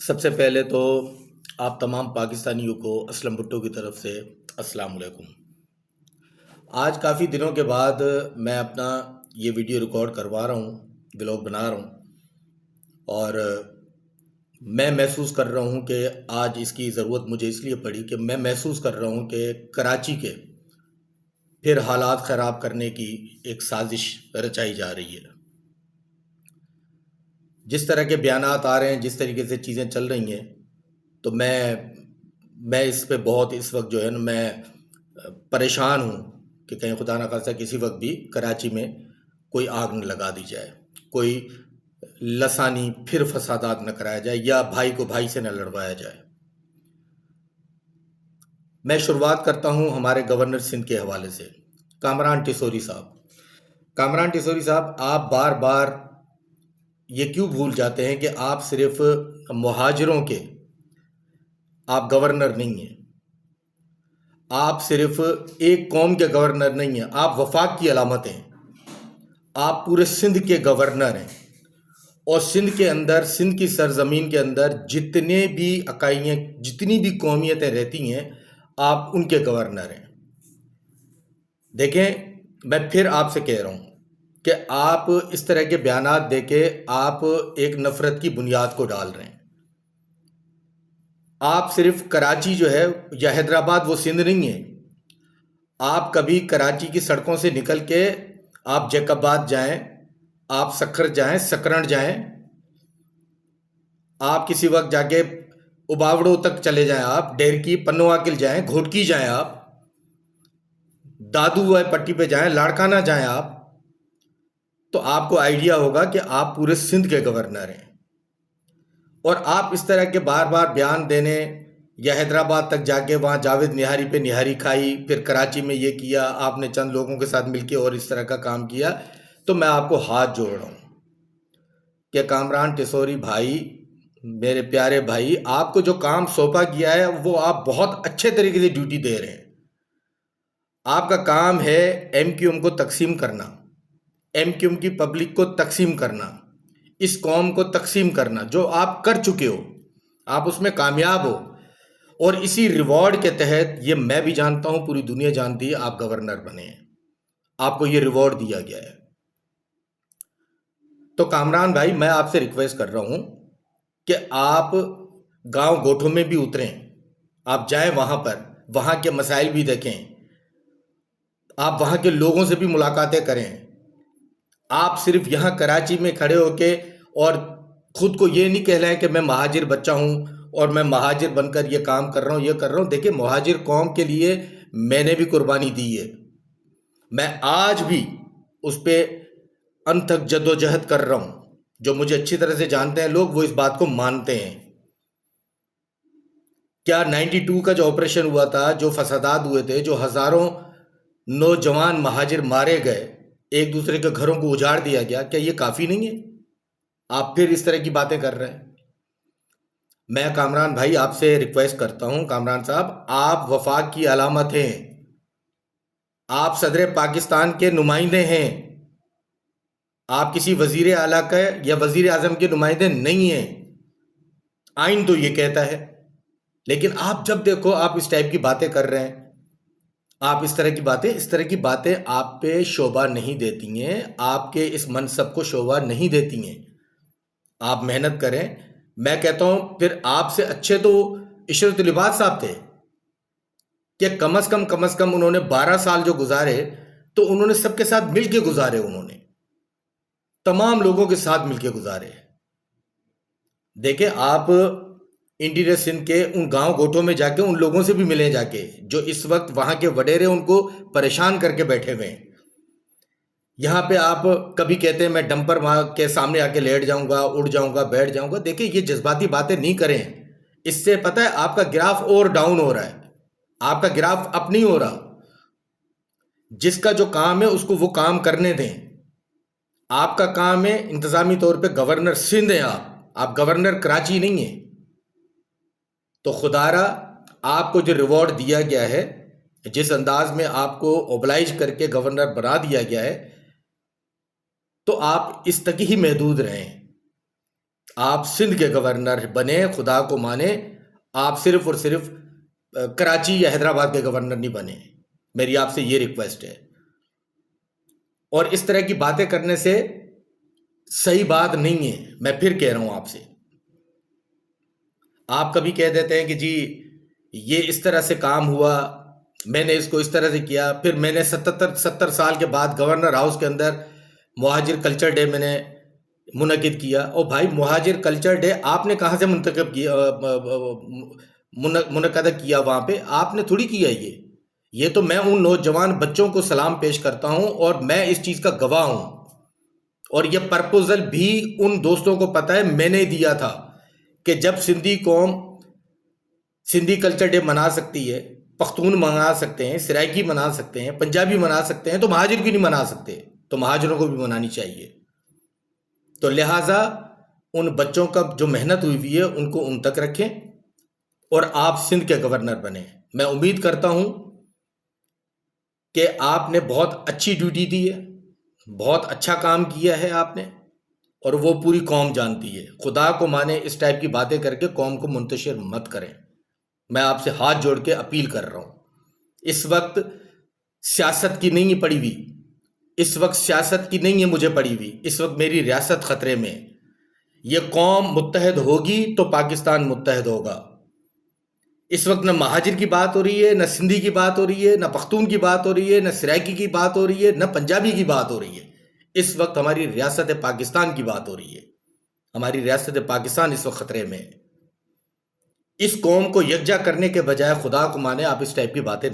سب سے پہلے تو آپ تمام پاکستانیوں کو اسلم بھٹو کی طرف سے السلام علیکم۔ آج کافی دنوں کے بعد میں اپنا یہ ویڈیو ریکارڈ کروا رہا ہوں، ولاگ بنا رہا ہوں، اور میں محسوس کر رہا ہوں کہ آج اس کی ضرورت مجھے اس لیے پڑی کہ میں محسوس کر رہا ہوں کہ کراچی کے پھر حالات خراب کرنے کی ایک سازش رچائی جا رہی ہے۔ جس طرح کے بیانات آ رہے ہیں، جس طریقے سے چیزیں چل رہی ہیں، تو میں اس پہ بہت اس وقت جو ہے نا میں پریشان ہوں کہ کہیں خدا نہ خواستہ کسی وقت بھی کراچی میں کوئی آگ نہ لگا دی جائے، کوئی لسانی پھر فسادات نہ کرایا جائے، یا بھائی کو بھائی سے نہ لڑوایا جائے۔ میں شروعات کرتا ہوں ہمارے گورنر سندھ کے حوالے سے، کامران ٹیسوری صاحب۔ کامران ٹیسوری صاحب، آپ بار بار یہ کیوں بھول جاتے ہیں کہ آپ صرف مہاجروں کے آپ گورنر نہیں ہیں، آپ صرف ایک قوم کے گورنر نہیں ہیں، آپ وفاق کی علامت ہیں، آپ پورے سندھ کے گورنر ہیں، اور سندھ کے اندر، سندھ کی سرزمین کے اندر جتنے بھی اکائیاں، جتنی بھی قومیتیں رہتی ہیں، آپ ان کے گورنر ہیں۔ دیکھیں، میں پھر آپ سے کہہ رہا ہوں کہ آپ اس طرح کے بیانات دے کے آپ ایک نفرت کی بنیاد کو ڈال رہے ہیں۔ آپ صرف کراچی جو ہے یا حیدرآباد وہ سندھ نہیں ہے۔ آپ کبھی کراچی کی سڑکوں سے نکل کے آپ جیکباد جائیں، آپ سکھر جائیں، سکرن جائیں، آپ کسی وقت جا کے اباوڑوں تک چلے جائیں، آپ ڈیرکی پنواکل جائیں، گھوٹکی جائیں، آپ دادو پٹی پہ جائیں، لاڑکانہ جائیں، آپ تو آپ کو آئیڈیا ہوگا کہ آپ پورے سندھ کے گورنر ہیں۔ اور آپ اس طرح کے بار بار بیان دینے، یا حیدرآباد تک جا کے وہاں جاوید نہاری پہ نہاری کھائی، پھر کراچی میں یہ کیا، آپ نے چند لوگوں کے ساتھ مل کے اور اس طرح کا کام کیا، تو میں آپ کو ہاتھ جوڑ رہا ہوں کہ کامران ٹیسوری بھائی، میرے پیارے بھائی، آپ کو جو کام سونپا گیا ہے وہ آپ بہت اچھے طریقے سے ڈیوٹی دے رہے ہیں۔ آپ کا کام ہے ایم کیو ایم کو تقسیم کرنا، ایم کیو ایم کی پبلک کو تقسیم کرنا، اس قوم کو تقسیم کرنا، جو آپ کر چکے ہو، آپ اس میں کامیاب ہو، اور اسی ریوارڈ کے تحت، یہ میں بھی جانتا ہوں، پوری دنیا جانتی ہے، آپ گورنر بنے ہیں، آپ کو یہ ریوارڈ دیا گیا ہے۔ تو کامران بھائی، میں آپ سے ریکویسٹ کر رہا ہوں کہ آپ گاؤں گوٹھوں میں بھی اتریں، آپ جائیں وہاں پر، وہاں کے مسائل بھی دیکھیں، آپ وہاں کے لوگوں سے بھی ملاقاتیں کریں۔ آپ صرف یہاں کراچی میں کھڑے ہو کے اور خود کو یہ نہیں کہہ رہے ہیں کہ میں مہاجر بچہ ہوں اور میں مہاجر بن کر یہ کام کر رہا ہوں، یہ کر رہا ہوں۔ دیکھیں، مہاجر قوم کے لیے میں نے بھی قربانی دی ہے، میں آج بھی اس پہ انتھک جد و جہد کر رہا ہوں۔ جو مجھے اچھی طرح سے جانتے ہیں لوگ، وہ اس بات کو مانتے ہیں۔ کیا 92 کا جو آپریشن ہوا تھا، جو فسادات ہوئے تھے، جو ہزاروں نوجوان مہاجر مارے گئے، ایک دوسرے کے گھروں کو اجاڑ دیا گیا، کیا یہ کافی نہیں ہے؟ آپ پھر اس طرح کی باتیں کر رہے ہیں۔ میں کامران بھائی آپ سے ریکویسٹ کرتا ہوں، کامران صاحب، آپ وفاق کی علامت ہیں، آپ صدر پاکستان کے نمائندے ہیں، آپ کسی وزیر اعلیٰ کے یا وزیر اعظم کے نمائندے نہیں ہیں۔ آئین تو یہ کہتا ہے، لیکن آپ جب دیکھو آپ اس ٹائپ کی باتیں کر رہے ہیں، آپ اس طرح کی باتیں آپ پہ شوبھا نہیں دیتی ہیں، آپ کے اس منصب کو شوبھا نہیں دیتی ہیں۔ آپ محنت کریں۔ میں کہتا ہوں پھر آپ سے اچھے تو عشرت لباس صاحب تھے، کہ کم از کم انہوں نے 12 سال جو گزارے، تو انہوں نے سب کے ساتھ مل کے گزارے، انہوں نے تمام لوگوں کے ساتھ مل کے گزارے۔ دیکھیں، آپ انٹیریئر سندھ کے ان گاؤں گوٹھوں میں جا کے ان لوگوں سے بھی ملیں، جا کے جو اس وقت وہاں کے وڈیرے ان کو پریشان کر کے بیٹھے ہوئے ہیں۔ یہاں پہ آپ کبھی کہتے ہیں میں ڈمپر وہاں کے سامنے آ کے لیٹ جاؤں گا، اڑ جاؤں گا، بیٹھ جاؤں گا۔ دیکھیں، یہ جذباتی باتیں نہیں کریں، اس سے پتہ ہے آپ کا گراف اور ڈاؤن ہو رہا ہے، آپ کا گراف اپ نہیں ہو رہا۔ جس کا جو کام ہے اس کو وہ کام کرنے دیں۔ آپ کا کام ہے انتظامی طور پہ گورنر سندھ ہیں، آپ گورنر کراچی نہیں ہیں۔ تو خدارا، آپ کو جو ریوارڈ دیا گیا ہے، جس انداز میں آپ کو اوبلائج کر کے گورنر بنا دیا گیا ہے، تو آپ اس تک ہی محدود رہیں۔ آپ سندھ کے گورنر بنے، خدا کو مانے، آپ صرف اور صرف کراچی یا حیدرآباد کے گورنر نہیں بنے. میری آپ سے یہ ریکویسٹ ہے. اور اس طرح کی باتیں کرنے سے صحیح بات نہیں ہے. میں پھر کہہ رہا ہوں آپ سے، آپ کبھی کہہ دیتے ہیں کہ جی یہ اس طرح سے کام ہوا، میں نے اس کو اس طرح سے کیا، پھر میں نے 70 سال کے بعد گورنر ہاؤس کے اندر مہاجر کلچر ڈے میں نے منعقد کیا. اور بھائی مہاجر کلچر ڈے آپ نے کہاں سے منعقد کیا؟ وہاں پہ آپ نے تھوڑی کیا. یہ تو میں ان نوجوان بچوں کو سلام پیش کرتا ہوں اور میں اس چیز کا گواہ ہوں. اور یہ پرپوزل بھی ان دوستوں کو پتہ ہے میں نے دیا تھا کہ جب سندھی قوم سندھی کلچر ڈے منا سکتی ہے، پختون منا سکتے ہیں، سرائکی منا سکتے ہیں، پنجابی منا سکتے ہیں، تو مہاجر کیوں نہیں منا سکتے؟ تو مہاجروں کو بھی منانی چاہیے. تو لہٰذا ان بچوں کا جو محنت ہوئی ہے ان کو ان تک رکھیں اور آپ سندھ کے گورنر بنیں. میں امید کرتا ہوں کہ آپ نے بہت اچھی ڈیوٹی دی ہے، بہت اچھا کام کیا ہے آپ نے، اور وہ پوری قوم جانتی ہے. خدا کو مانے اس ٹائپ کی باتیں کر کے قوم کو منتشر مت کریں. میں آپ سے ہاتھ جوڑ کے اپیل کر رہا ہوں. اس وقت سیاست کی نہیں پڑی ہوئی، اس وقت سیاست کی نہیں ہے مجھے پڑی ہوئی، اس وقت میری ریاست خطرے میں. یہ قوم متحد ہوگی تو پاکستان متحد ہوگا. اس وقت نہ مہاجر کی بات ہو رہی ہے، نہ سندھی کی بات ہو رہی ہے، نہ پختون کی بات ہو رہی ہے، نہ سرائکی کی بات ہو رہی ہے، نہ پنجابی کی بات ہو رہی ہے. اس وقت ہماری ریاست پاکستان کی بات ہو رہی ہے. ہماری ریاست پاکستان اس وقت خطرے میں. اس قوم کو یکجا کرنے کے بجائے خدا کو مانے آپ اس ٹائپ کی باتیں